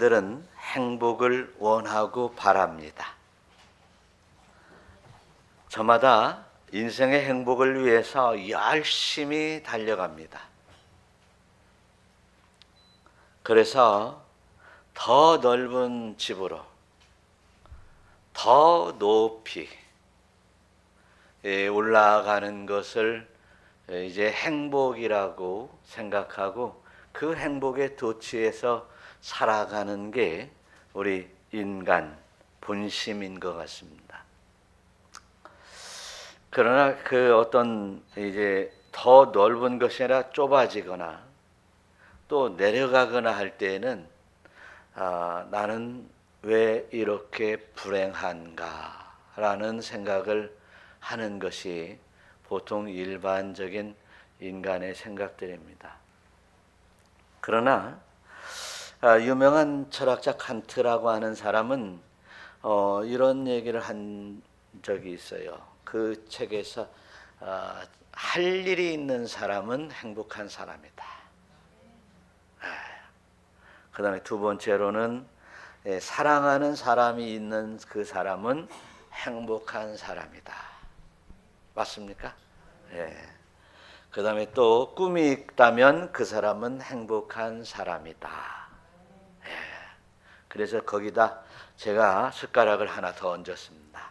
사람들은 행복을 원하고 바랍니다. 저마다 인생의 행복을 위해서 열심히 달려갑니다. 그래서 더 넓은 집으로, 더 높이 올라가는 것을 이제 행복이라고 생각하고 그 행복에 도취해서 살아가는 게 우리 인간 본심인 것 같습니다. 그러나 그 어떤 이제 더 넓은 것이 아니라 좁아지거나 또 내려가거나 할 때에는 나는 왜 이렇게 불행한가 라는 생각을 하는 것이 보통 일반적인 인간의 생각들입니다. 그러나 유명한 철학자 칸트라고 하는 사람은 이런 얘기를 한 적이 있어요. 그 책에서 할 일이 있는 사람은 행복한 사람이다. 그 다음에 두 번째로는 사랑하는 사람이 있는 그 사람은 행복한 사람이다. 맞습니까? 그 다음에 또 꿈이 있다면 그 사람은 행복한 사람이다. 그래서 거기다 제가 숟가락을 하나 더 얹었습니다.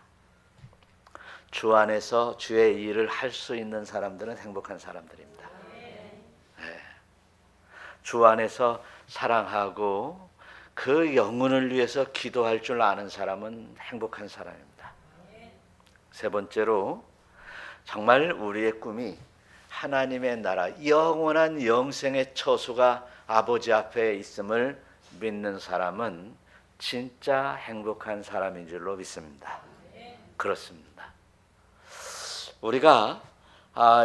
주 안에서 주의 일을 할 수 있는 사람들은 행복한 사람들입니다. 주 안에서 사랑하고 그 영혼을 위해서 기도할 줄 아는 사람은 행복한 사람입니다. 세 번째로 정말 우리의 꿈이 하나님의 나라, 영원한 영생의 처소가 아버지 앞에 있음을 믿는 사람은 진짜 행복한 사람인 줄로 믿습니다. 그렇습니다. 우리가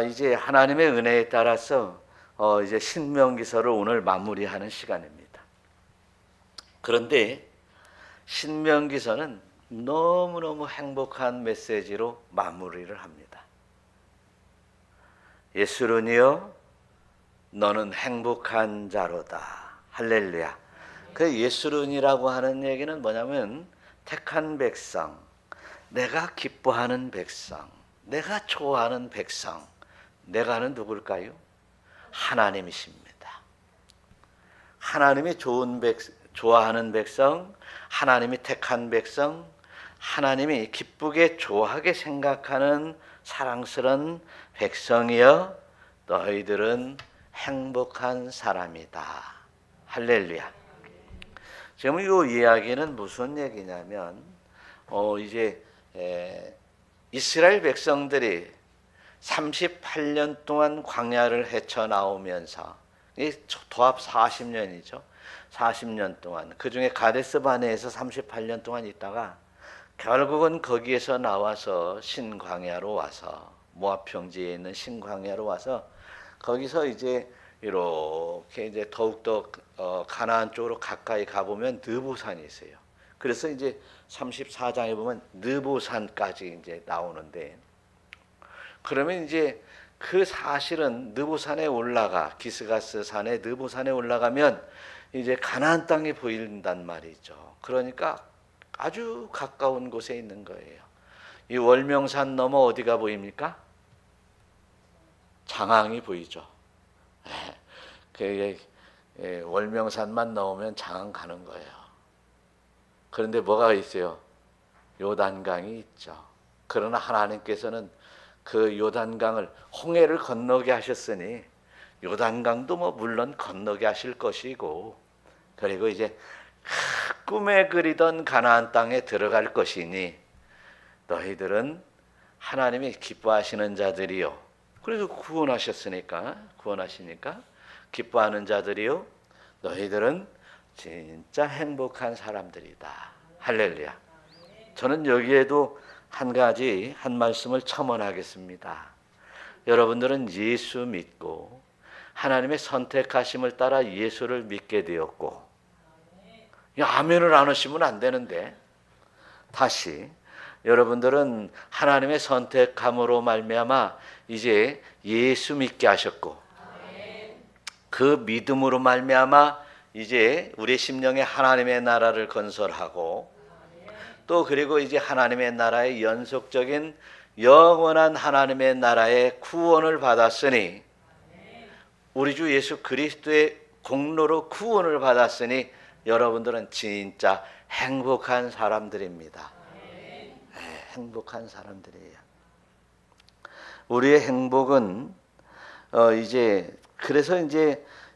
이제 하나님의 은혜에 따라서 이제 신명기서를 오늘 마무리하는 시간입니다. 그런데 신명기서는 너무너무 행복한 메시지로 마무리를 합니다. 예수르니여 너는 행복한 자로다. 할렐루야. 그 예수르니라고 하는 얘기는 뭐냐면 택한 백성, 내가 기뻐하는 백성, 내가 좋아하는 백성, 내가는 누굴까요? 하나님이십니다. 하나님이 좋아하는 백성, 하나님이 택한 백성, 하나님이 기쁘게 좋아하게 생각하는 사랑스러운 백성이여 너희들은 행복한 사람이다. 할렐루야. 지금 이 이야기는 무슨 얘기냐면 이제 이스라엘 백성들이 38년 동안 광야를 헤쳐나오면서 도합 40년이죠. 40년 동안 그 중에 가데스 바네에서 38년 동안 있다가 결국은 거기에서 나와서 신광야로 와서 모압 평지에 있는 신광야로 와서 거기서 이제 이렇게 이제 더욱더 가나안 쪽으로 가까이 가보면 느보산이 있어요. 그래서 이제 34장에 보면 느보산까지 이제 나오는데, 그러면 이제 그 사실은 느보산에 올라가, 기스가스 산에 느보산에 올라가면 이제 가나안 땅이 보인단 말이죠. 그러니까 아주 가까운 곳에 있는 거예요. 이 월명산 넘어 어디가 보입니까? 장항이 보이죠. 월명산만 넘으면 장항 가는 거예요. 그런데 뭐가 있어요? 요단강이 있죠. 그러나 하나님께서는 그 요단강을 홍해를 건너게 하셨으니 요단강도 뭐 물론 건너게 하실 것이고, 그리고 이제 꿈에 그리던 가나안 땅에 들어갈 것이니 너희들은 하나님이 기뻐하시는 자들이요. 그래서 구원하시니까 기뻐하는 자들이요. 너희들은 진짜 행복한 사람들이다. 할렐루야. 저는 여기에도 한 말씀을 첨언하겠습니다. 여러분들은 예수 믿고 하나님의 선택하심을 따라 예수를 믿게 되었고, 아멘을 안 하시면 안 되는데, 다시 여러분들은 하나님의 선택함으로 말미암아 이제 예수 믿게 하셨고, 그 믿음으로 말미암아 이제 우리 심령에 하나님의 나라를 건설하고 또 그리고 이제 하나님의 나라의 연속적인 영원한 하나님의 나라의 구원을 받았으니 우리 주 예수 그리스도의 공로로 구원을 받았으니 여러분들은 진짜 행복한 사람들입니다. 네, 행복한 사람들이에요. 우리의 행복은 그래서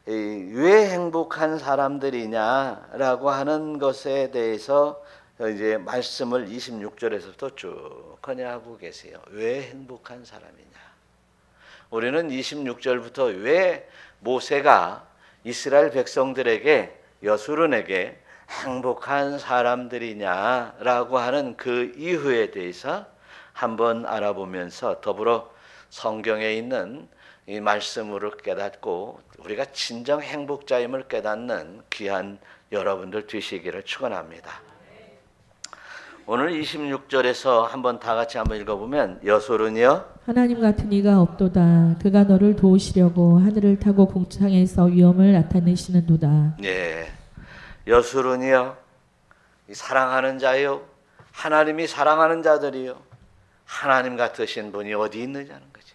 왜 행복한 사람들이냐라고 하는 것에 대해서 이제 말씀을 26절에서부터 쭉 건의하고 계세요. 왜 행복한 사람이냐? 우리는 26절부터 왜 모세가 이스라엘 백성들에게 여수론에게 행복한 사람들이냐라고 하는 그 이유에 대해서 한번 알아보면서 더불어 성경에 있는 이 말씀으로 깨닫고 우리가 진정 행복자임을 깨닫는 귀한 여러분들 되시기를 축원합니다. 오늘 26절에서 한번 다 같이 한번 읽어보면 여소론이여 하나님 같은 이가 없도다. 그가 너를 도우시려고 하늘을 타고 궁창에서 위엄을 나타내시는도다. 네, 여소론이여 사랑하는 자요, 하나님이 사랑하는 자들이요, 하나님 같으신 분이 어디 있느냐는 거지.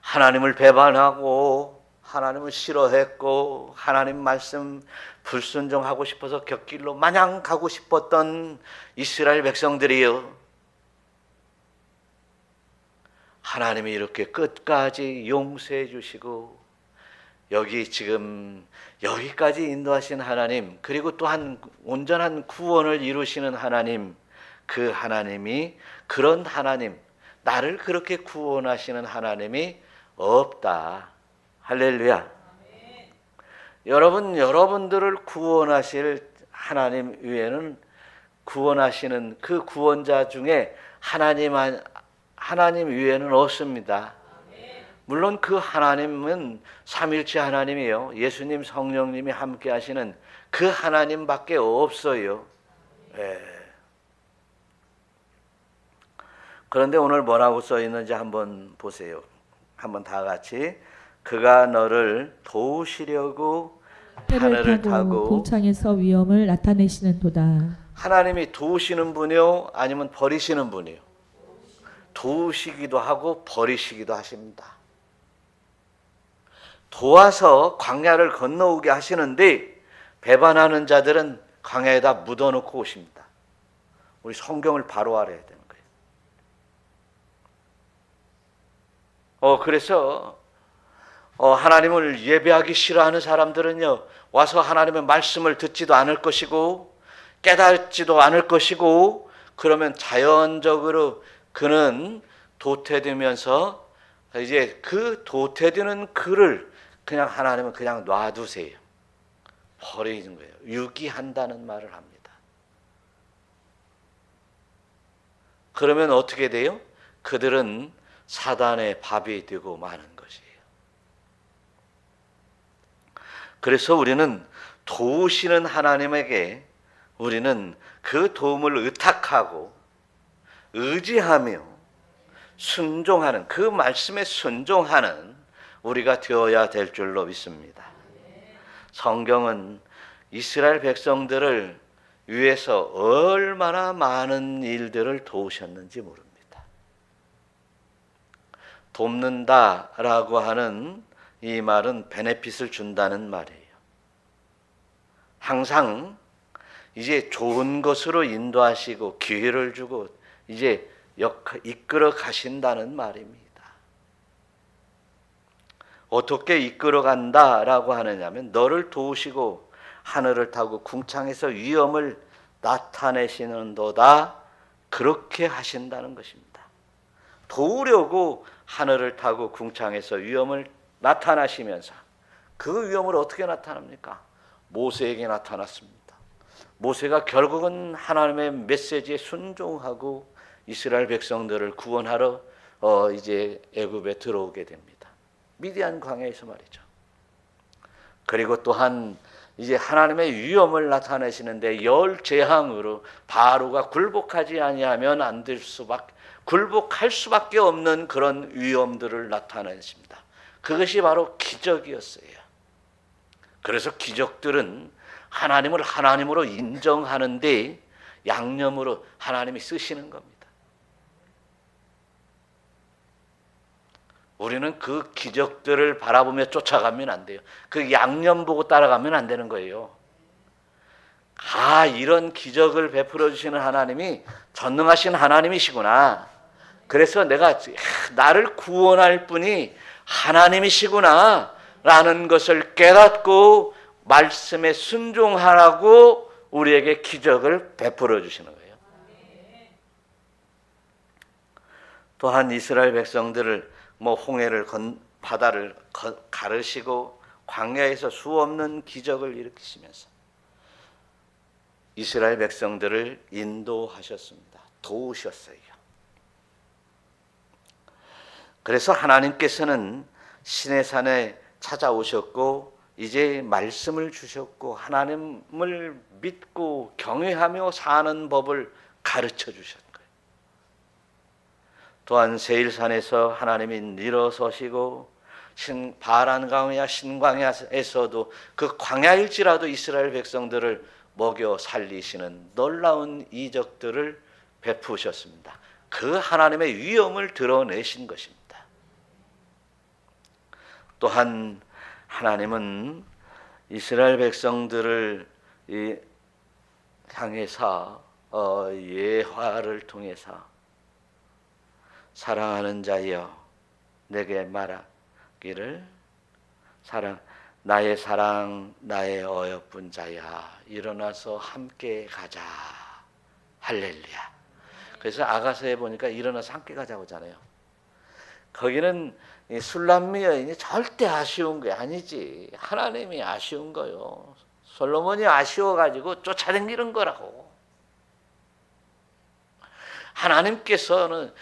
하나님을 배반하고 하나님을 싫어했고 하나님 말씀 불순종하고 싶어서 곁길로 마냥 가고 싶었던 이스라엘 백성들이요, 하나님이 이렇게 끝까지 용서해 주시고 여기 지금 여기까지 인도하신 하나님, 그리고 또한 온전한 구원을 이루시는 하나님, 그 하나님이 그런 하나님, 나를 그렇게 구원하시는 하나님이 없다. 할렐루야. 여러분들을 구원하실 하나님 외에는 구원하시는 그 구원자 중에 하나님 외에는 없습니다. 물론 그 하나님은 삼일체 하나님이요, 예수님 성령님이 함께 하시는 그 하나님밖에 없어요. 예. 그런데 오늘 뭐라고 써 있는지 한번 보세요. 한번 다 같이. 그가 너를 도우시려고 하늘을 타고 궁창에서 위엄을 나타내시는도다. 하나님이 도우시는 분이요, 아니면 버리시는 분이요? 도우시기도 하고 버리시기도 하십니다. 도와서 광야를 건너오게 하시는데 배반하는 자들은 광야에다 묻어놓고 오십니다. 우리 성경을 바로 알아야 되는 거예요. 그래서 하나님을 예배하기 싫어하는 사람들은요, 와서 하나님의 말씀을 듣지도 않을 것이고 깨닫지도 않을 것이고, 그러면 자연적으로 그는 도태되면서 이제 그 도태되는 그를 그냥 하나님은 그냥 놔두세요. 버리는 거예요. 유기한다는 말을 합니다. 그러면 어떻게 돼요? 그들은 사단의 밥이 되고 마는 것이에요. 그래서 우리는 도우시는 하나님에게 우리는 그 도움을 의탁하고 의지하며 순종하는, 그 말씀에 순종하는 우리가 되어야 될 줄로 믿습니다. 성경은 이스라엘 백성들을 위해서 얼마나 많은 일들을 도우셨는지 모릅니다. 돕는다라고 하는 이 말은 베네핏을 준다는 말이에요. 항상 이제 좋은 것으로 인도하시고 기회를 주고 이제 이끌어 가신다는 말입니다. 어떻게 이끌어 간다라고 하느냐면 너를 도우시고 하늘을 타고 궁창에서 위엄을 나타내시는도다, 그렇게 하신다는 것입니다. 도우려고 하늘을 타고 궁창에서 위엄을 나타나시면서 그 위엄을 어떻게 나타납니까? 모세에게 나타났습니다. 모세가 결국은 하나님의 메시지에 순종하고 이스라엘 백성들을 구원하러 이제 애굽에 들어오게 됩니다. 미디안 광야에서 말이죠. 그리고 또한 이제 하나님의 위엄을 나타내시는데 열 재앙으로 바로가 굴복하지 아니하면 안 될 수밖에, 굴복할 수밖에 없는 그런 위엄들을 나타내십니다. 그것이 바로 기적이었어요. 그래서 기적들은 하나님을 하나님으로 인정하는데 양념으로 하나님이 쓰시는 겁니다. 우리는 그 기적들을 바라보며 쫓아가면 안 돼요. 그 양념 보고 따라가면 안 되는 거예요. 이런 기적을 베풀어 주시는 하나님이 전능하신 하나님이시구나. 그래서 내가 나를 구원할 분이 하나님이시구나 라는 것을 깨닫고 말씀에 순종하라고 우리에게 기적을 베풀어 주시는 거예요. 또한 이스라엘 백성들을 홍해를 바다를 가르시고 광야에서 수없는 기적을 일으키시면서 이스라엘 백성들을 인도하셨습니다. 도우셨어요. 그래서 하나님께서는 시내산에 찾아오셨고 이제 말씀을 주셨고 하나님을 믿고 경외하며 사는 법을 가르쳐 주셨어요. 또한 세일산에서 하나님이 일어서시고 바란 광야 신광야에서도 그 광야일지라도 이스라엘 백성들을 먹여 살리시는 놀라운 이적들을 베푸셨습니다. 그 하나님의 위엄을 드러내신 것입니다. 또한 하나님은 이스라엘 백성들을 향해서 예화를 통해서 사랑하는 자여 내게 말하기를 나의 사랑 나의 어여쁜 자야 일어나서 함께 가자 할렐루야. 그래서 아가서에 보니까 일어나서 함께 가자고 하잖아요. 거기는 술람미 여인이 절대 아쉬운 게 아니지. 하나님이 아쉬운 거요. 솔로몬이 아쉬워가지고 쫓아다니는 거라고. 하나님께서는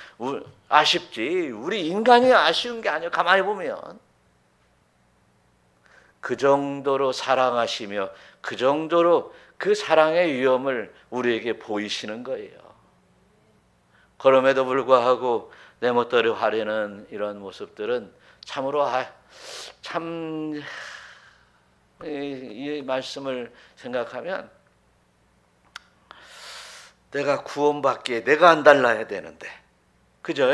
아쉽지 우리 인간이 아쉬운 게 아니에요. 가만히 보면 그 정도로 사랑하시며 그 정도로 그 사랑의 위엄을 우리에게 보이시는 거예요. 그럼에도 불구하고 내 멋대로 하려는 이런 모습들은 참으로 이 말씀을 생각하면 내가 구원받기에 내가 안 달라야 되는데 그죠?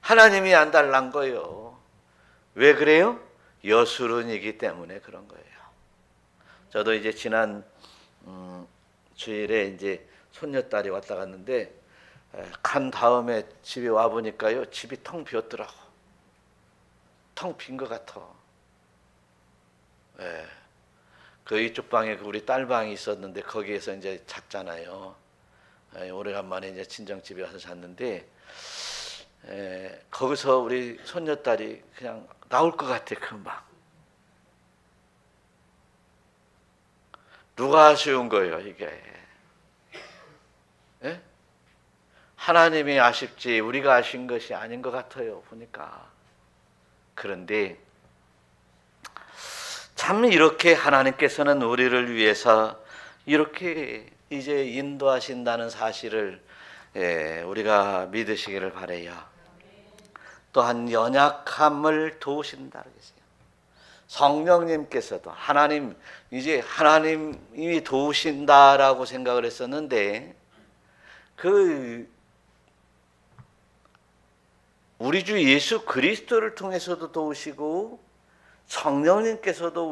하나님이 안 달란 거예요. 왜 그래요? 여술은이기 때문에 그런 거예요. 저도 이제 지난 주일에 이제 손녀딸이 왔다 갔는데 간 다음에 집에 와 보니까요 집이 텅 비었더라고. 텅 빈 것 같아. 그 이쪽 방에 우리 딸 방이 있었는데 거기에서 이제 잤잖아요. 오래간만에 이제 친정 집에 와서 잤는데 거기서 우리 손녀딸이 그냥 나올 것 같아 금방. 누가 아쉬운 거예요 이게? 하나님이 아쉽지 우리가 아쉬운 것이 아닌 것 같아요 보니까. 그런데 참 이렇게 하나님께서는 우리를 위해서 이렇게 이제 인도하신다는 사실을 우리가 믿으시기를 바라요. 또한 연약함을 도우신다 그랬어요. 성령님께서도 이제 하나님이 도우신다라고 생각을 했었는데 우리 주 예수 그리스도를 통해서도 도우시고 성령님께서도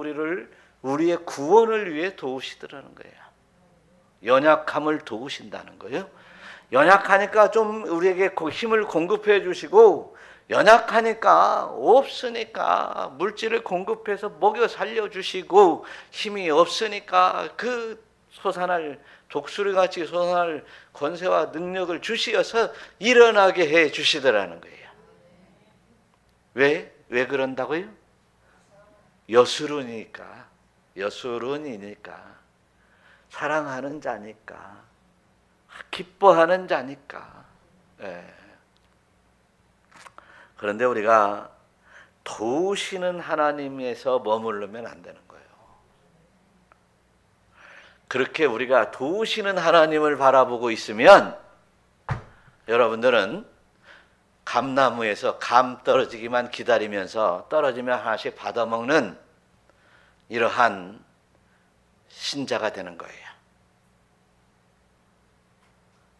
우리의 구원을 위해 도우시더라는 거예요. 연약함을 도우신다는 거예요. 연약하니까 좀 우리에게 힘을 공급해 주시고 연약하니까 없으니까 물질을 공급해서 먹여 살려주시고 힘이 없으니까 그 솟아날 독수리같이 솟아날 권세와 능력을 주시어서 일어나게 해 주시더라는 거예요. 왜 그런다고요? 여수론이니까 사랑하는 자니까 기뻐하는 자니까. 그런데 우리가 도우시는 하나님에서 머무르면 안 되는 거예요. 그렇게 우리가 도우시는 하나님을 바라보고 있으면 여러분들은 감나무에서 감 떨어지기만 기다리면서 떨어지면 하나씩 받아먹는 이러한 신자가 되는 거예요.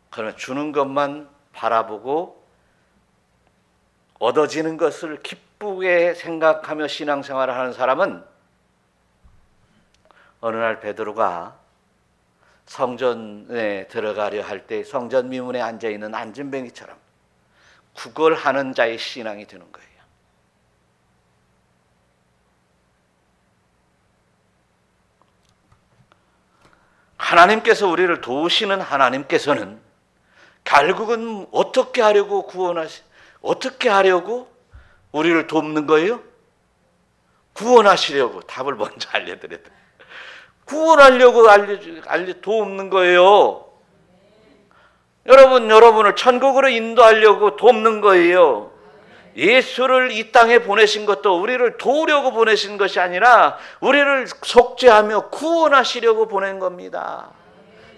그러면 주는 것만 바라보고 얻어지는 것을 기쁘게 생각하며 신앙생활을 하는 사람은 어느 날 베드로가 성전에 들어가려 할 때 성전 미문에 앉아있는 안진뱅이처럼 구걸하는 자의 신앙이 되는 거예요. 하나님께서 우리를 도우시는 하나님께서는 결국은 어떻게 하려고 어떻게 하려고 우리를 돕는 거예요? 구원하시려고. 답을 먼저 알려드려야 돼. 구원하려고 돕는 거예요. 여러분을 천국으로 인도하려고 돕는 거예요. 예수를 이 땅에 보내신 것도 우리를 도우려고 보내신 것이 아니라 우리를 속죄하며 구원하시려고 보낸 겁니다.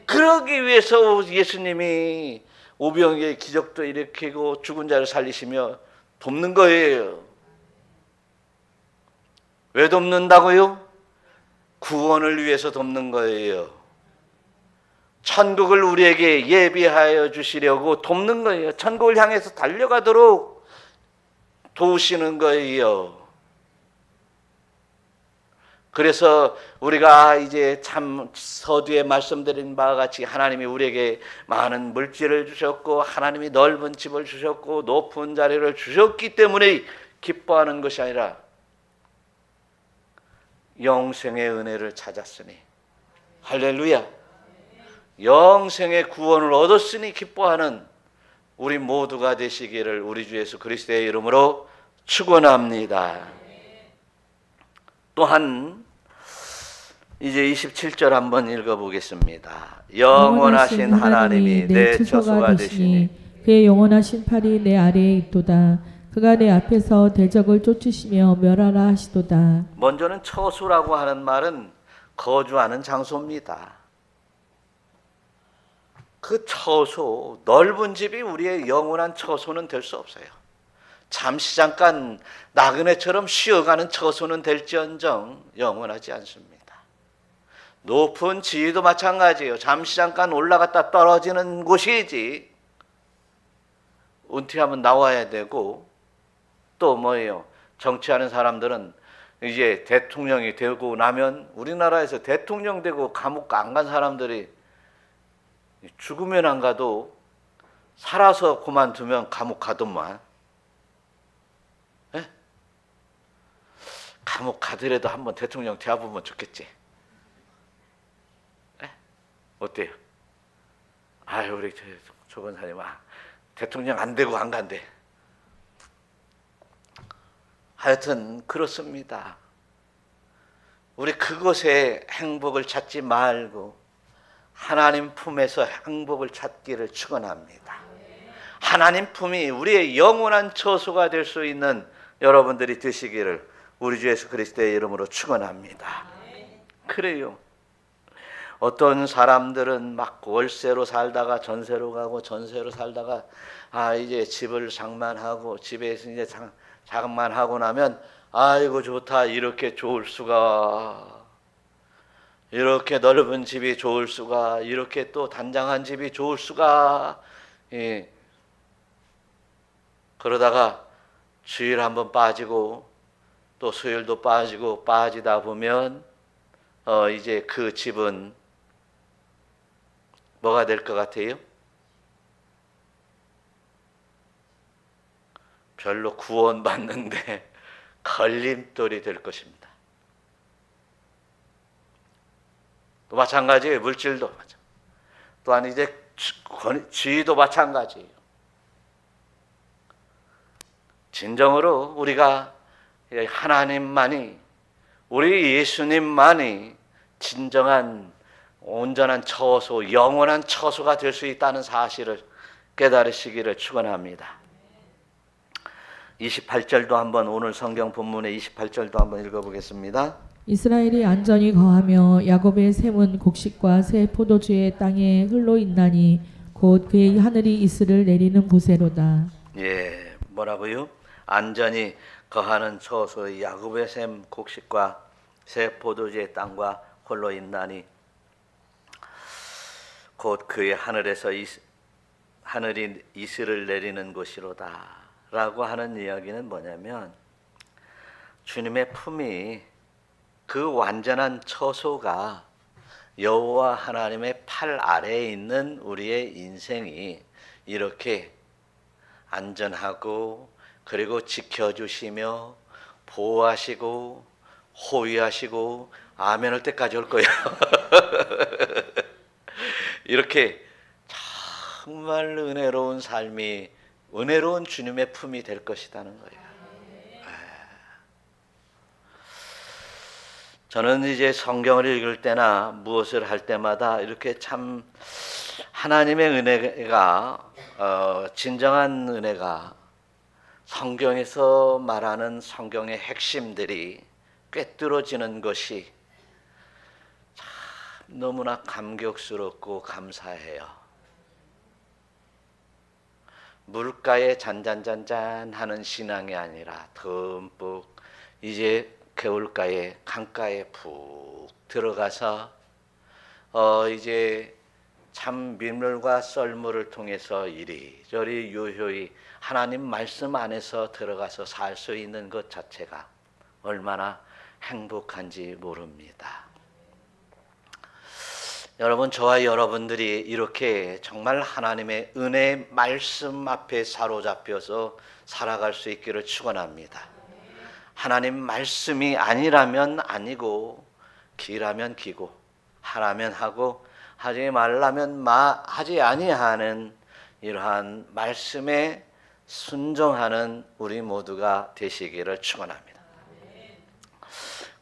그러기 위해서 예수님이 오병이의 기적도 일으키고 죽은 자를 살리시며 돕는 거예요. 왜 돕는다고요? 구원을 위해서 돕는 거예요. 천국을 우리에게 예비하여 주시려고 돕는 거예요. 천국을 향해서 달려가도록 도우시는 거예요. 그래서 우리가 이제 참 서두에 말씀드린 바와 같이 하나님이 우리에게 많은 물질을 주셨고 하나님이 넓은 집을 주셨고 높은 자리를 주셨기 때문에 기뻐하는 것이 아니라 영생의 은혜를 찾았으니, 할렐루야, 영생의 구원을 얻었으니 기뻐하는 우리 모두가 되시기를 우리 주 예수 그리스도의 이름으로 축원합니다. 또한 이제 27절 한번 읽어보겠습니다. 영원하신 하나님이 내 처소가 되시니 그의 영원하신 팔이 내 아래에 있도다. 그가 내 앞에서 대적을 쫓으시며 멸하라 하시도다. 먼저는 처소라고 하는 말은 거주하는 장소입니다. 그 처소, 넓은 집이 우리의 영원한 처소는 될 수 없어요. 잠시 잠깐 나그네처럼 쉬어가는 처소는 될지언정 영원하지 않습니다. 높은 지위도 마찬가지예요. 잠시 잠깐 올라갔다 떨어지는 곳이지 은퇴하면 나와야 되고, 또 뭐예요? 정치하는 사람들은 이제 대통령이 되고 나면, 우리나라에서 대통령 되고 감옥 안 간 사람들이 죽으면 안 가도 살아서 그만두면 감옥 가더만. 에? 감옥 가더라도 한번 대통령 되어보면 좋겠지. 에? 어때요? 아유, 우리 조 권사님, 대통령 안 되고 안 간대. 하여튼 그렇습니다. 우리 그곳에 행복을 찾지 말고 하나님 품에서 행복을 찾기를 축원합니다. 하나님 품이 우리의 영원한 처소가 될 수 있는 여러분들이 되시기를 우리 주 예수 그리스도의 이름으로 축원합니다. 그래요. 어떤 사람들은 막 월세로 살다가 전세로 가고, 전세로 살다가 이제 집을 장만하고, 집에서 이제 장만하고 나면 아이고 좋다, 이렇게 좋을 수가, 이렇게 넓은 집이 좋을 수가, 이렇게 또 단장한 집이 좋을 수가. 예. 그러다가 주일 한번 빠지고 또 수요일도 빠지고 빠지다 보면 이제 그 집은 뭐가 될 것 같아요? 별로 구원받는데 걸림돌이 될 것입니다. 또 마찬가지예요. 물질도 또한 이제 지위도 마찬가지예요. 진정으로 우리가 하나님만이, 우리 예수님만이 진정한 온전한 처소, 영원한 처소가 될 수 있다는 사실을 깨달으시기를 축원합니다. 28절도 한번, 오늘 성경 본문의 28절도 한번 읽어보겠습니다. 이스라엘이 안전히 거하며 야곱의 샘은 곡식과 새 포도주의 땅에 흘러 있나니 곧 그의 하늘이 이슬을 내리는 곳에로다. 예, 뭐라고요? 안전히 거하는 처소의 야곱의 샘, 곡식과 새 포도주의 땅과 홀로 있나니 곧 그의 하늘이 이슬을 내리는 곳이로다 라고 하는 이야기는 뭐냐면, 주님의 품이, 그 완전한 처소가 여호와 하나님의 팔 아래에 있는 우리의 인생이 이렇게 안전하고, 그리고 지켜주시며 보호하시고 호위하시고 아멘 할 때까지 올 거예요. 이렇게 정말 은혜로운 삶이, 은혜로운 주님의 품이 될 것이라는 거예요. 저는 이제 성경을 읽을 때나 무엇을 할 때마다 이렇게 참 하나님의 은혜가, 진정한 은혜가, 성경에서 말하는 성경의 핵심들이 꿰뚫어지는 것이 참 너무나 감격스럽고 감사해요. 물가에 잔잔잔잔 하는 신앙이 아니라 듬뿍 이제 겨울가에, 강가에 푹 들어가서 이제 참 민물과 썰물을 통해서 이리저리 유효히 하나님 말씀 안에서 들어가서 살 수 있는 것 자체가 얼마나 행복한지 모릅니다. 여러분, 저와 여러분들이 이렇게 정말 하나님의 은혜 말씀 앞에 사로잡혀서 살아갈 수 있기를 축원합니다. 하나님 말씀이 아니라면 아니고, 기라면 기고, 하라면 하고, 하지 말라면 하지 아니하는 이러한 말씀에 순종하는 우리 모두가 되시기를 축원합니다.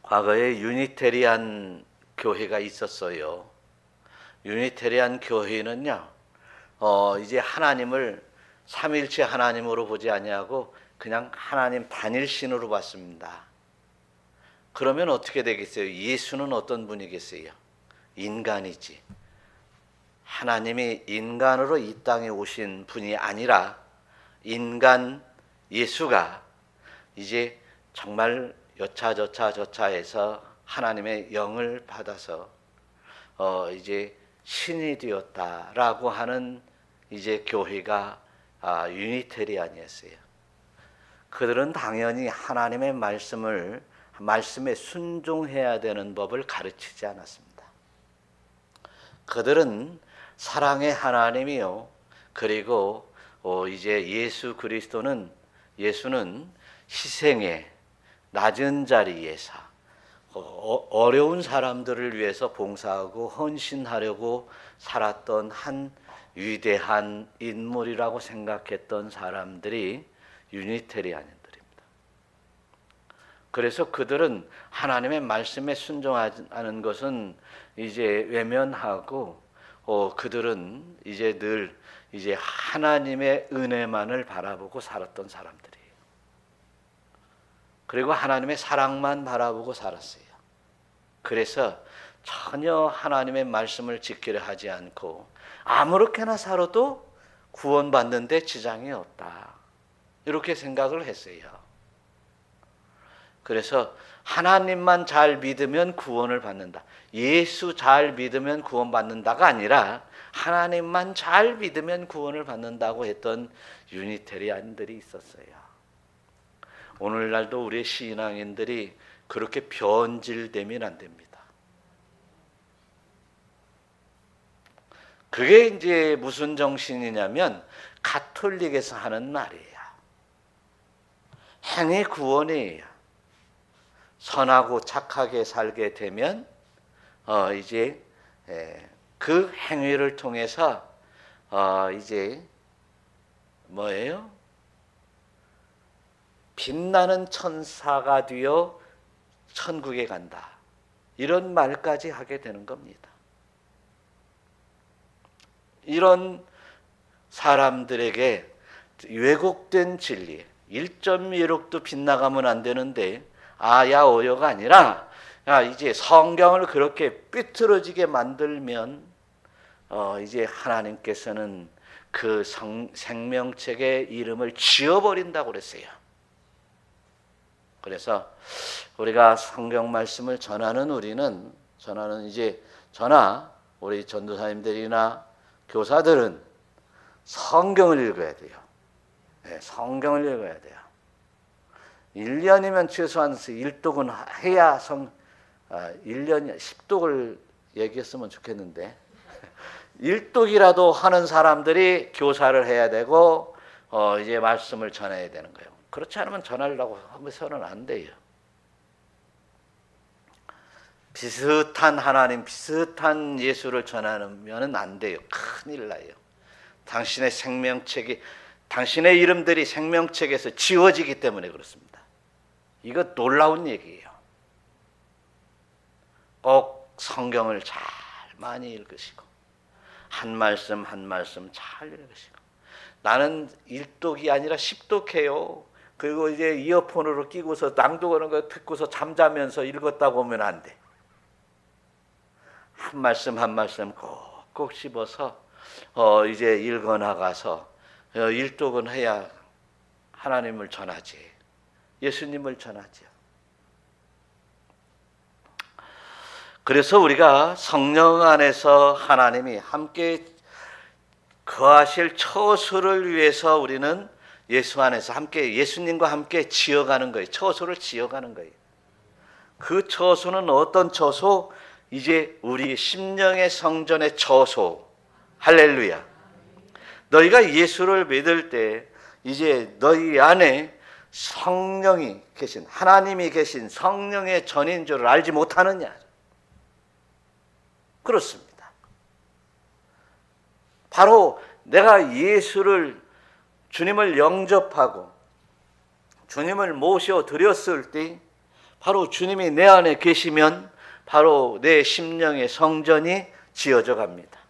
과거에 유니테리안 교회가 있었어요. 유니테리안 교회는요, 이제 하나님을 삼위일체 하나님으로 보지 아니하고 그냥 하나님 단일신으로 봤습니다. 그러면 어떻게 되겠어요? 예수는 어떤 분이겠어요? 인간이지. 하나님이 인간으로 이 땅에 오신 분이 아니라 인간 예수가 이제 정말 여차저차해서 하나님의 영을 받아서 이제 신이 되었다라고 하는 이제 교회가 유니테리안이었어요. 그들은 당연히 하나님의 말씀에 순종해야 되는 법을 가르치지 않았습니다. 그들은 사랑의 하나님이요, 그리고 이제 예수는 희생의 낮은 자리에서 어려운 사람들을 위해서 봉사하고 헌신하려고 살았던 한 위대한 인물이라고 생각했던 사람들이 유니테리안들입니다. 그래서 그들은 하나님의 말씀에 순종하는 것은 이제 외면하고, 그들은 이제 늘 이제 하나님의 은혜만을 바라보고 살았던 사람들이에요. 그리고 하나님의 사랑만 바라보고 살았어요. 그래서 전혀 하나님의 말씀을 지키려 하지 않고 아무렇게나 살아도 구원받는데 지장이 없다, 이렇게 생각을 했어요. 그래서 하나님만 잘 믿으면 구원을 받는다, 예수 잘 믿으면 구원받는다가 아니라 하나님만 잘 믿으면 구원을 받는다고 했던 유니테리안들이 있었어요. 오늘날도 우리 신앙인들이 그렇게 변질되면 안 됩니다. 그게 이제 무슨 정신이냐면 가톨릭에서 하는 말이에요. 행위 구원이에요. 선하고 착하게 살게 되면 이제 그 행위를 통해서 이제 뭐예요? 빛나는 천사가 되어 천국에 간다, 이런 말까지 하게 되는 겁니다. 이런 사람들에게 왜곡된 진리, 1.1억도 빗나가면 안 되는데 아야 오요가 아니라, 이제 성경을 그렇게 삐뚤어지게 만들면 이제 하나님께서는 그 생명책의 이름을 지워버린다고 그랬어요. 그래서 우리가 성경 말씀을 전하는 우리는 이제 우리 전도사님들이나 교사들은 성경을 읽어야 돼요. 네, 성경을 읽어야 돼요. 1년이면 최소한 1독은 해야 1년 10독을 얘기했으면 좋겠는데 1독이라도 하는 사람들이 교사를 해야 되고 이제 말씀을 전해야 되는 거예요. 그렇지 않으면 전하려고 하면서는 안 돼요. 비슷한 하나님, 비슷한 예수를 전하면 안 돼요. 큰일 나요. 당신의 생명책이, 당신의 이름들이 생명책에서 지워지기 때문에 그렇습니다. 이거 놀라운 얘기예요. 꼭 성경을 잘 많이 읽으시고 한 말씀 한 말씀 잘 읽으시고, 나는 1독이 아니라 10독해요. 그리고 이제 이어폰으로 끼고서 낭독하는 거 듣고서 잠자면서 읽었다고 하면 안 돼. 한 말씀 한 말씀 꼭꼭 씹어서 이제 읽어나가서 1독은 해야 하나님을 전하지, 예수님을 전하죠. 그래서 우리가 성령 안에서 하나님이 함께 거하실 처소를 위해서 우리는 예수 안에서 함께, 예수님과 함께 지어가는 거예요. 처소를 지어가는 거예요. 그 처소는 어떤 처소? 이제 우리 심령의 성전의 처소. 할렐루야. 너희가 예수를 믿을 때 이제 너희 안에 성령이 계신, 하나님이 계신 성령의 전인 줄을 알지 못하느냐. 그렇습니다. 바로 내가 예수를, 주님을 영접하고 주님을 모셔 드렸을 때 바로 주님이 내 안에 계시면 바로 내 심령의 성전이 지어져 갑니다.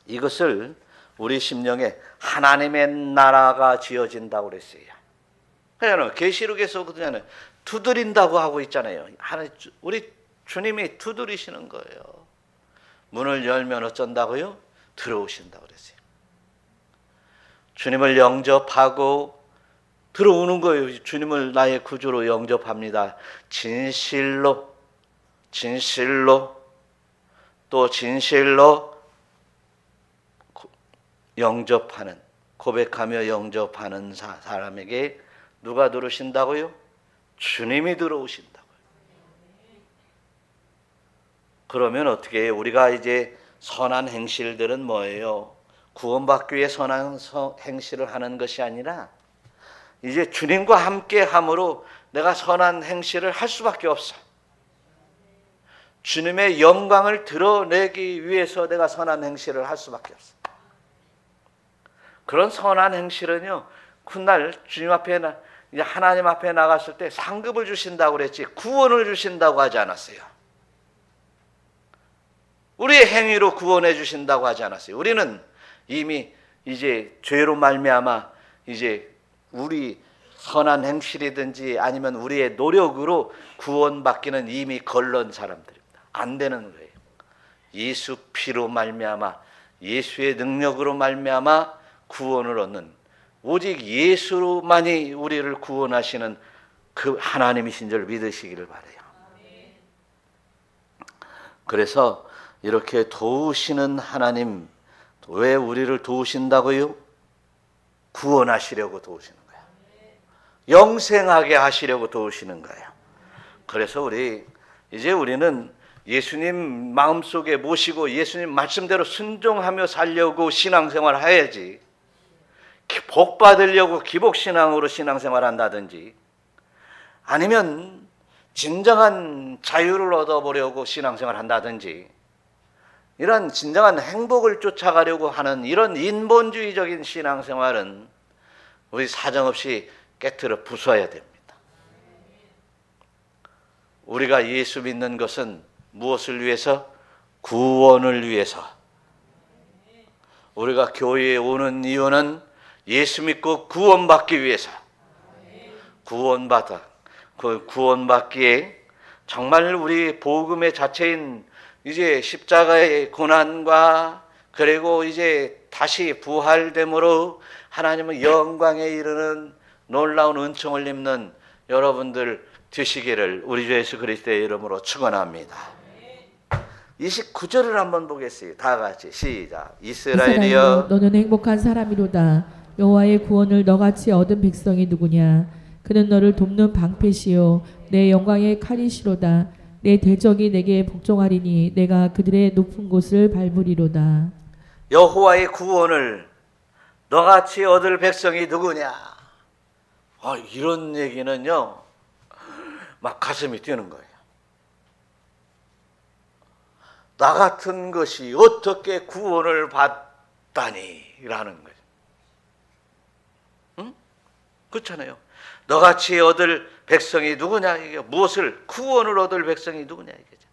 이것을 우리 심령에 하나님의 나라가 지어진다고 그랬어요. 그냥 계시록에서 그냥 두드린다고 하고 있잖아요. 우리 주님이 두드리시는 거예요. 문을 열면 어쩐다고요? 들어오신다고 그랬어요. 주님을 영접하고 들어오는 거예요. 주님을 나의 구주로 영접합니다. 진실로 또 진실로 영접하는, 고백하며 영접하는 사람에게 누가 들어오신다고요? 주님이 들어오신다고요. 그러면 어떻게 해요? 우리가 이제 선한 행실들은 뭐예요? 구원받기 위해 선한 행실을 하는 것이 아니라 이제 주님과 함께 함으로 내가 선한 행실을 할 수밖에 없어. 주님의 영광을 드러내기 위해서 내가 선한 행실을 할 수밖에 없어. 그런 선한 행실은요, 훗날 주님 앞에, 이제 하나님 앞에 나갔을 때 상급을 주신다고 그랬지 구원을 주신다고 하지 않았어요. 우리의 행위로 구원해 주신다고 하지 않았어요. 우리는 이미 이제 죄로 말미암아 이제 우리 선한 행실이든지 아니면 우리의 노력으로 구원받기는 이미 걸른 사람들입니다. 안 되는 거예요. 예수 피로 말미암아, 예수의 능력으로 말미암아 구원을 얻는, 오직 예수로만이 우리를 구원하시는 그 하나님이신 줄 믿으시기를 바라요. 그래서 이렇게 도우시는 하나님, 왜 우리를 도우신다고요? 구원하시려고 도우시는 거예요. 영생하게 하시려고 도우시는 거예요. 그래서 우리는 예수님 마음속에 모시고 예수님 말씀대로 순종하며 살려고 신앙생활 해야지, 복 받으려고 기복신앙으로 신앙생활 한다든지 아니면 진정한 자유를 얻어보려고 신앙생활 한다든지 이런 진정한 행복을 쫓아가려고 하는 이런 인본주의적인 신앙생활은 우리 사정없이 깨트려 부숴야 됩니다. 우리가 예수 믿는 것은 무엇을 위해서? 구원을 위해서. 우리가 교회에 오는 이유는 예수 믿고 구원받기 위해서. 구원받기에 정말 우리 복음의 자체인 이제 십자가의 고난과 그리고 이제 다시 부활됨으로 하나님의 영광에 이르는 놀라운 은총을 입는 여러분들 되시기를 우리 주 예수 그리스도의 이름으로 축원합니다. 29절을 한번 보겠습니다. 다 같이 시작. 이스라엘이여 너는 행복한 사람이로다. 여호와의 구원을 너같이 얻은 백성이 누구냐. 그는 너를 돕는 방패시요 내 영광의 칼이시로다. 내 대적이 내게 복종하리니 내가 그들의 높은 곳을 밟으리로다. 여호와의 구원을 너같이 얻을 백성이 누구냐. 이런 얘기는요 막 가슴이 뛰는 거예요. 나 같은 것이 어떻게 구원을 받다니 라는 거죠. 응? 그렇잖아요. 너같이 얻을 백성이 누구냐. 이게 무엇을 구원을 얻을 백성이 누구냐 이거죠.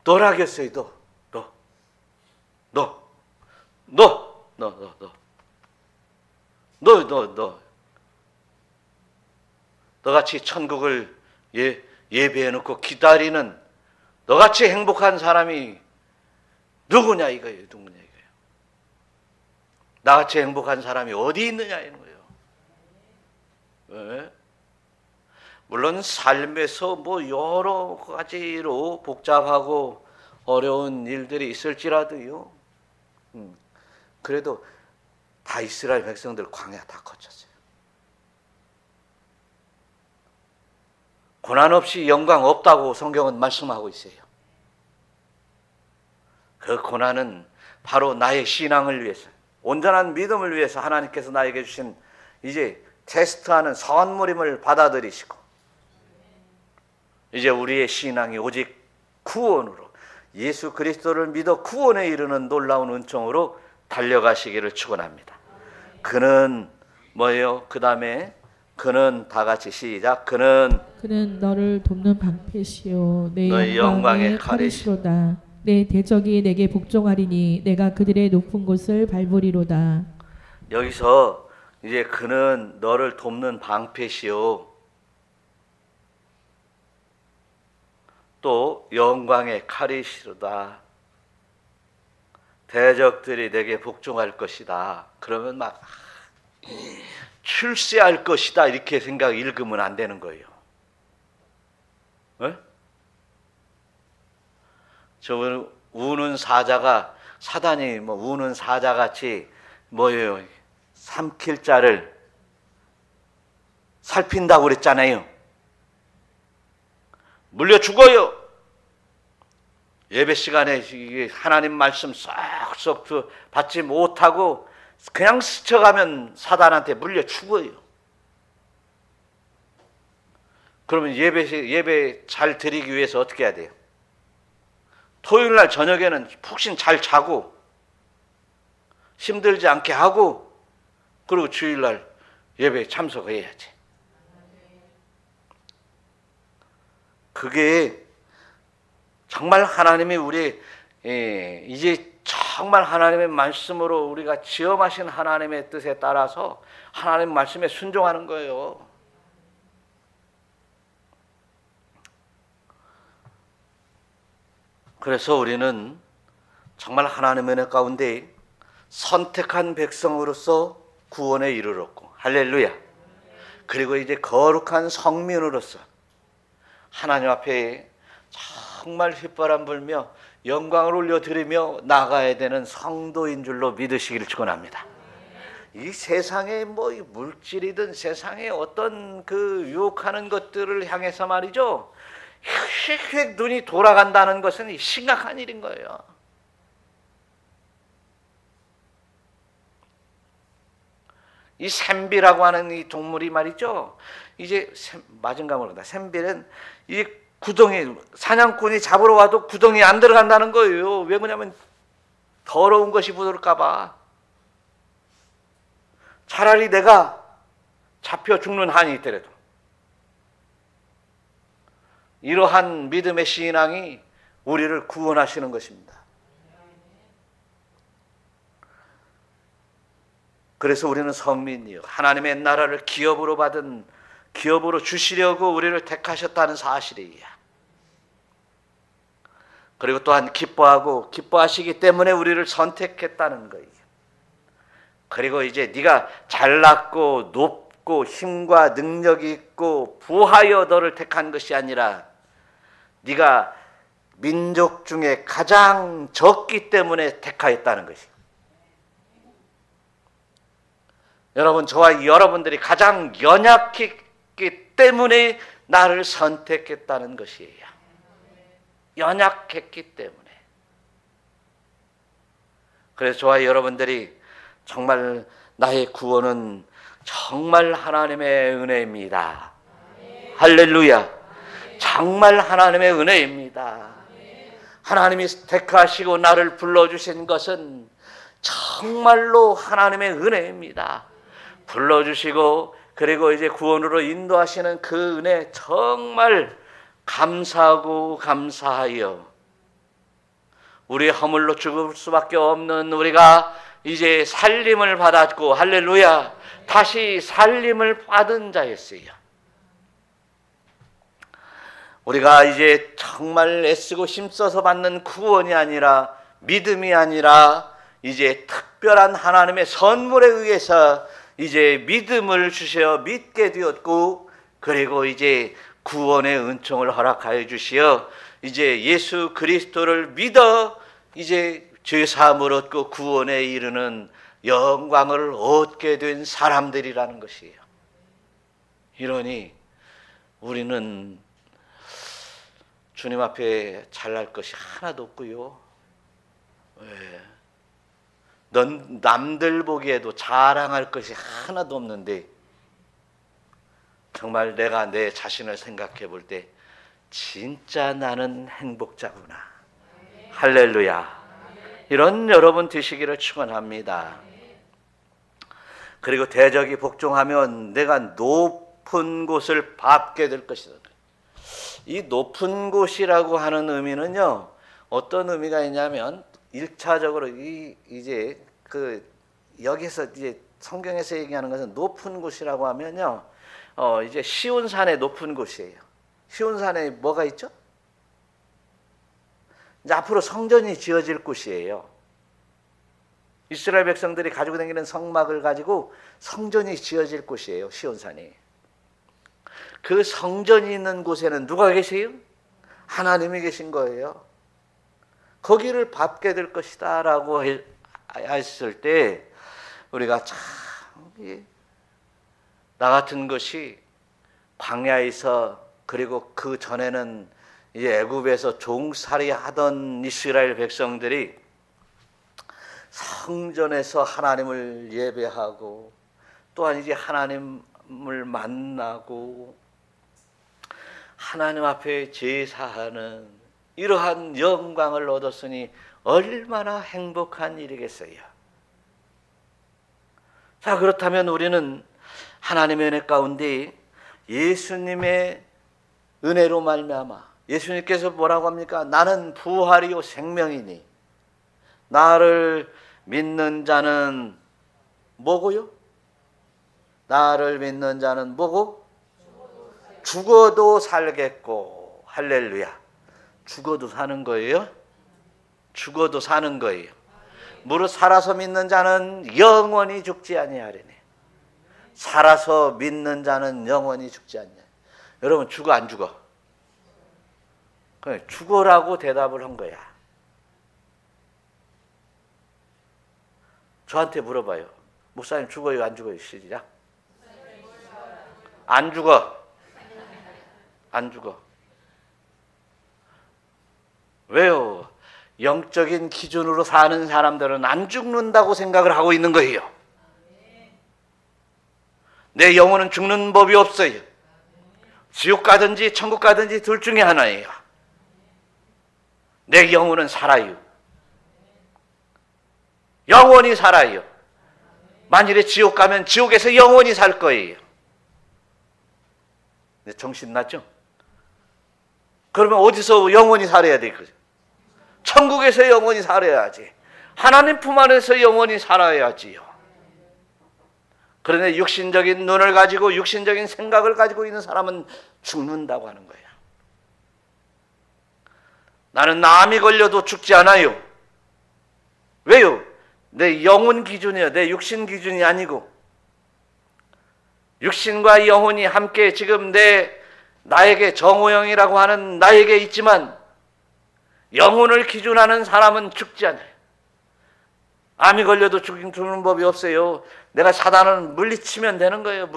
너라겠어요. 너같이 천국을 예배해 놓고 기다리는 너같이 행복한 사람이 누구냐 이거예요. 나같이 행복한 사람이 어디 있느냐 이런 거예요. 왜? 물론 삶에서 뭐 여러 가지로 복잡하고 어려운 일들이 있을지라도요. 그래도 다 이스라엘 백성들 광야 다 거쳤어요. 고난 없이 영광 없다고 성경은 말씀하고 있어요. 그 고난은 바로 나의 신앙을 위해서, 온전한 믿음을 위해서 하나님께서 나에게 주신 이제 테스트하는 선물임을 받아들이시고, 이제 우리의 신앙이 오직 구원으로 예수 그리스도를 믿어 구원에 이르는 놀라운 은총으로 달려가시기를 축원합니다. 그는 뭐예요? 그 다음에 그는 다 같이 시작. 그는 너를 돕는 방패시요 내 영광의 칼이시로다. 내 대적이 내게 복종하리니 내가 그들의 높은 곳을 밟으리로다. 여기서 이제 그는 너를 돕는 방패시요 또 영광의 칼이시로다. 대적들이 내게 복종할 것이다. 그러면 막 출세할 것이다 이렇게 읽으면 안 되는 거예요. 네? 저 우는 사자가, 사단이 우는 사자같이 뭐예요? 삼킬 자를 살핀다고 그랬잖아요. 물려 죽어요. 예배 시간에 하나님 말씀 쏙쏙 받지 못하고 그냥 스쳐가면 사단한테 물려 죽어요. 그러면 예배 잘 드리기 위해서 어떻게 해야 돼요? 토요일 날 저녁에는 푹신 잘 자고 힘들지 않게 하고, 그리고 주일 날 예배에 참석해야지. 그게 정말 하나님이 이제 정말 하나님의 말씀으로 우리가 지엄하신 하나님의 뜻에 따라서 하나님 말씀에 순종하는 거예요. 그래서 우리는 정말 하나님의 은혜 가운데 선택한 백성으로서 구원에 이르렀고, 할렐루야. 그리고 이제 거룩한 성민으로서 하나님 앞에 정말 휘바람 불며 영광을 올려드리며 나가야 되는 성도인 줄로 믿으시기를 축원합니다. 이 세상의 물질이든 세상의 어떤 유혹하는 것들을 향해서 말이죠, 휙휙 눈이 돌아간다는 것은 심각한 일인 거예요. 이 샘비라고 하는 이 동물이 말이죠, 이제 맞은가 모르겠다. 샘비는 이 구덩이, 사냥꾼이 잡으러 와도 구덩이에 안 들어간다는 거예요. 왜 그러냐면 더러운 것이 묻을까 봐. 차라리 내가 잡혀 죽는 한이 있더라도. 이러한 믿음의 신앙이 우리를 구원하시는 것입니다. 그래서 우리는 성민이요, 하나님의 나라를 기업으로 주시려고 우리를 택하셨다는 사실이야. 그리고 또한 기뻐하시기 때문에 우리를 선택했다는 거예요. 그리고 이제 네가 잘났고 높고 힘과 능력이 있고 부하여 너를 택한 것이 아니라 네가 민족 중에 가장 적기 때문에 택하였다는 것이에요. 여러분, 저와 여러분들이 가장 연약했기 때문에 나를 선택했다는 것이에요. 연약했기 때문에. 그래서 저와 여러분들이 정말 나의 구원은 정말 하나님의 은혜입니다. 할렐루야. 정말 하나님의 은혜입니다. 하나님이 택하시고 나를 불러주신 것은 정말로 하나님의 은혜입니다. 불러주시고 그리고 이제 구원으로 인도하시는 그 은혜 정말 감사하고 감사하여 우리 허물로 죽을 수밖에 없는 우리가 이제 살림을 받았고 할렐루야 다시 살림을 받은 자였어요. 우리가 이제 정말 애쓰고 힘써서 받는 구원이 아니라 믿음이 아니라 이제 특별한 하나님의 선물에 의해서 이제 믿음을 주셔 믿게 되었고 그리고 이제 구원의 은총을 허락하여 주시어 이제 예수 그리스도를 믿어 이제 죄사함을 얻고 구원에 이르는 영광을 얻게 된 사람들이라는 것이에요. 이러니 우리는 주님 앞에 잘날 것이 하나도 없고요. 넌 남들 보기에도 자랑할 것이 하나도 없는데 정말 내가 내 자신을 생각해 볼 때 진짜 나는 행복자구나. 할렐루야. 이런 여러분 되시기를 축원합니다. 그리고 대적이 복종하면 내가 높은 곳을 밟게 될 것이다. 이 높은 곳이라고 하는 의미는요, 어떤 의미가 있냐면 1차적으로 이제 여기서 이제 성경에서 얘기하는 것은 높은 곳이라고 하면요, 이제 시온산의 높은 곳이에요. 시온산에 뭐가 있죠? 이제 앞으로 성전이 지어질 곳이에요. 이스라엘 백성들이 가지고 다니는 성막을 가지고 성전이 지어질 곳이에요. 시온산이. 그 성전이 있는 곳에는 누가 계세요? 하나님이 계신 거예요. 거기를 밟게 될 것이다 라고 했을 때 우리가 참 나 같은 것이 광야에서 그리고 그 전에는 이제 애굽에서 종살이 하던 이스라엘 백성들이 성전에서 하나님을 예배하고 또한 이제 하나님을 만나고 하나님 앞에 제사하는 이러한 영광을 얻었으니 얼마나 행복한 일이겠어요. 자, 그렇다면 우리는 하나님의 은혜 가운데 예수님의 은혜로 말미암아 예수님께서 뭐라고 합니까? 나는 부활이요 생명이니 나를 믿는 자는 뭐고요? 나를 믿는 자는 뭐고? 죽어도 살겠고. 할렐루야. 죽어도 사는 거예요? 죽어도 사는 거예요. 무릇 살아서 믿는 자는 영원히 죽지 아니하리니. 살아서 믿는 자는 영원히 죽지 않냐. 여러분 죽어 안 죽어? 그래, 죽어라고 대답을 한 거야. 저한테 물어봐요. 목사님 죽어요 안 죽어요? 시작. 안 죽어. 안 죽어. 왜요? 영적인 기준으로 사는 사람들은 안 죽는다고 생각을 하고 있는 거예요. 내 영혼은 죽는 법이 없어요. 지옥 가든지 천국 가든지 둘 중에 하나예요. 내 영혼은 살아요. 영원히 살아요. 만일에 지옥 가면 지옥에서 영원히 살 거예요. 정신 났죠? 그러면 어디서 영원히 살아야 돼? 천국에서 영원히 살아야지. 하나님 품 안에서 영원히 살아야지요. 그런데 육신적인 눈을 가지고 육신적인 생각을 가지고 있는 사람은 죽는다고 하는 거예요. 나는 암이 걸려도 죽지 않아요. 왜요? 내 영혼 기준이에요. 내 육신 기준이 아니고. 육신과 영혼이 함께 지금 나에게 정호영이라고 하는 나에게 있지만 영혼을 기준하는 사람은 죽지 않아요. 암이 걸려도 죽는 법이 없어요. 내가 사단을 물리치면 되는 거예요.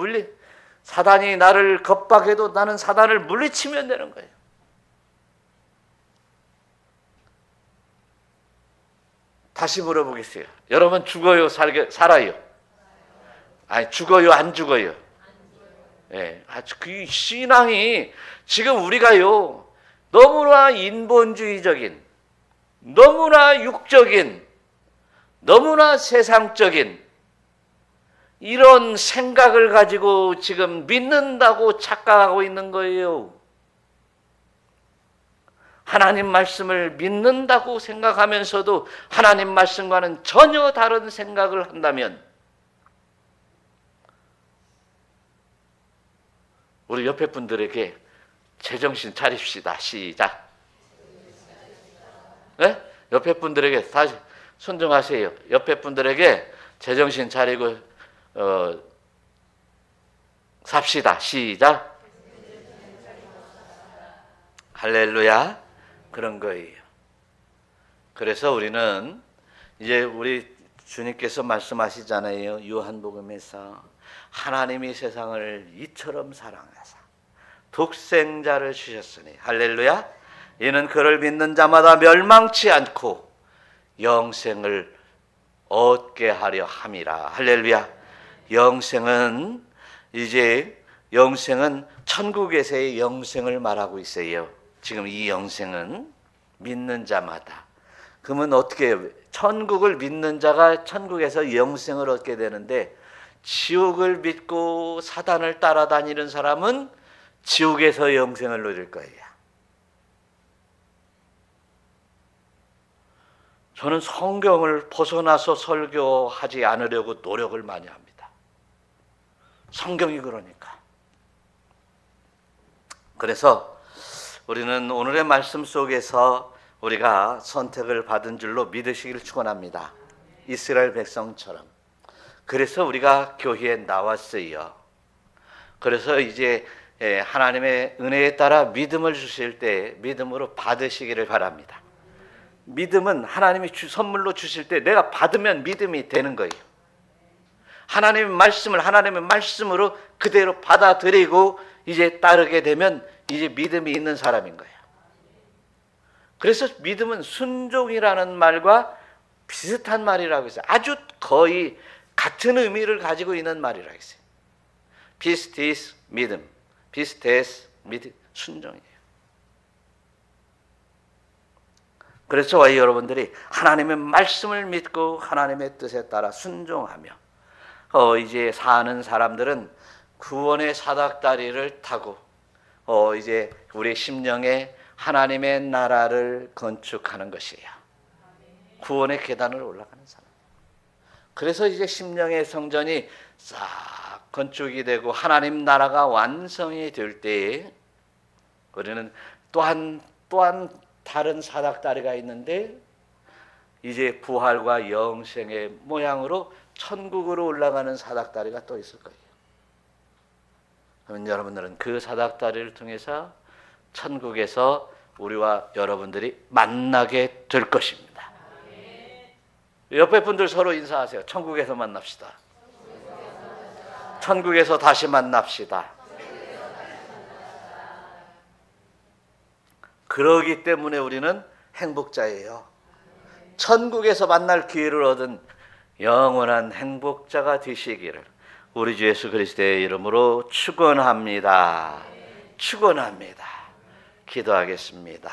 사단이 나를 겁박해도 나는 사단을 물리치면 되는 거예요. 다시 물어보겠어요. 여러분 죽어요, 살아요? 아니, 죽어요, 안 죽어요? 예, 그 신앙이 지금 우리가요, 너무나 인본주의적인, 너무나 육적인, 너무나 세상적인 이런 생각을 가지고 지금 믿는다고 착각하고 있는 거예요. 하나님 말씀을 믿는다고 생각하면서도 하나님 말씀과는 전혀 다른 생각을 한다면 우리 옆에 분들에게 제정신 차립시다. 시작. 네? 옆에 분들에게 다시 손 좀 하세요. 옆에 분들에게 제정신 차리고 삽시다. 시작. 할렐루야. 그런 거예요. 그래서 우리는 이제 우리 주님께서 말씀하시잖아요. 요한복음에서 하나님이 세상을 이처럼 사랑하사 독생자를 주셨으니 할렐루야. 이는 그를 믿는 자마다 멸망치 않고 영생을 얻게 하려 함이라. 할렐루야. 영생은 천국에서의 영생을 말하고 있어요. 지금 이 영생은 믿는 자마다. 그러면 어떻게 해요? 천국을 믿는 자가 천국에서 영생을 얻게 되는데 지옥을 믿고 사단을 따라다니는 사람은 지옥에서 영생을 누릴 거예요. 저는 성경을 벗어나서 설교하지 않으려고 노력을 많이 합니다. 성경이 그러니까. 그래서 우리는 오늘의 말씀 속에서 우리가 선택을 받은 줄로 믿으시기를 축원합니다. 이스라엘 백성처럼. 그래서 우리가 교회에 나왔어요. 그래서 이제 하나님의 은혜에 따라 믿음을 주실 때 믿음으로 받으시기를 바랍니다. 믿음은 하나님이 선물로 주실 때 내가 받으면 믿음이 되는 거예요. 하나님의 말씀을 하나님의 말씀으로 그대로 받아들이고 이제 따르게 되면 이제 믿음이 있는 사람인 거예요. 그래서 믿음은 순종이라는 말과 비슷한 말이라고 했어요. 아주 거의 같은 의미를 가지고 있는 말이라고 했어요. 비스티스 믿음, 비스테스 믿음, 순종이에요. 그래서 저와 여러분들이 하나님의 말씀을 믿고 하나님의 뜻에 따라 순종하며 이제 사는 사람들은 구원의 사닥다리를 타고 이제 우리 심령에 하나님의 나라를 건축하는 것이에요. 구원의 계단을 올라가는 사람. 그래서 이제 심령의 성전이 싹 건축이 되고 하나님 나라가 완성이 될 때에 우리는 또한 다른 사닥다리가 있는데 이제 부활과 영생의 모양으로 천국으로 올라가는 사닥다리가 또 있을 거예요. 그러면 여러분들은 그 사닥다리를 통해서 천국에서 우리와 여러분들이 만나게 될 것입니다. 옆에 분들 서로 인사하세요. 천국에서 만납시다. 천국에서 다시 만납시다. 그러기 때문에 우리는 행복자예요. 천국에서 만날 기회를 얻은 영원한 행복자가 되시기를 우리 주 예수 그리스도의 이름으로 축원합니다. 축원합니다. 기도하겠습니다.